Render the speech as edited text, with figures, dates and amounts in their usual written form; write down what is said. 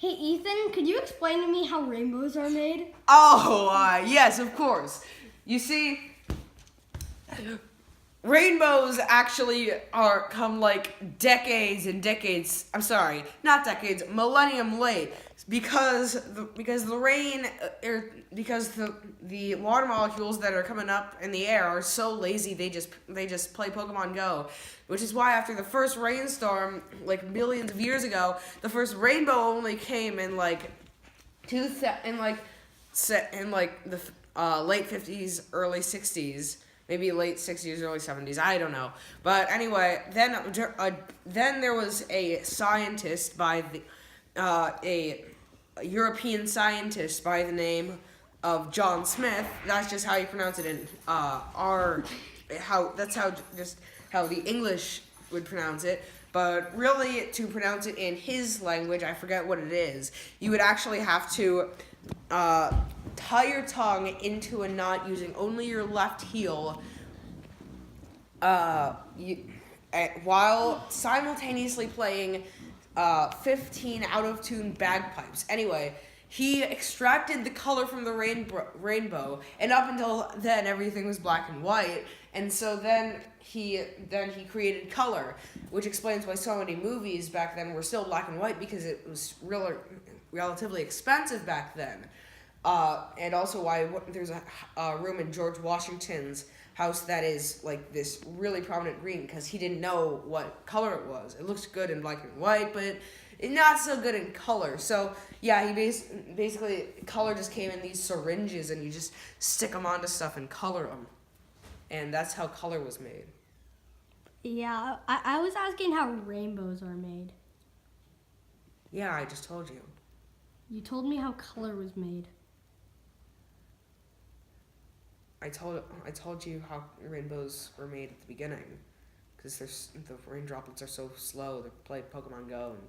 Hey, Ethan, could you explain to me how rainbows are made? Oh, yes, of course. You see, rainbows actually come like decades and decades. I'm sorry, not decades, millennium late, because the rain because the water molecules that are coming up in the air are so lazy they just play Pokemon Go, which is why after the first rainstorm like millions of years ago, the first rainbow only came in like the late 50s, early 60s, maybe late 60s, early 70s. I don't know. But anyway, then there was a scientist by the a European scientist by the name of John Smith. That's just how you pronounce it in our how that's how just how the English would pronounce it. But really, to pronounce it in his language, I forget what it is. You would actually have to tie your tongue into a knot using only your left heel, while simultaneously playing 15 out of tune bagpipes. Anyway, he extracted the color from the rainbow, and up until then, everything was black and white. And so then he created color, which explains why so many movies back then were still black and white, because it was relatively expensive back then. And also why there's a room in George Washington's house that is like this really prominent green, because he didn't know what color it was. It looks good in black and white, but not so good in color. So yeah, he basically color just came in these syringes, and you just stick them onto stuff and color them, and that's how color was made. Yeah, I was asking how rainbows are made. Yeah, I just told you. You told me how color was made. I told you how rainbows were made at the beginning, because the rain droplets are so slow. They play Pokemon Go, and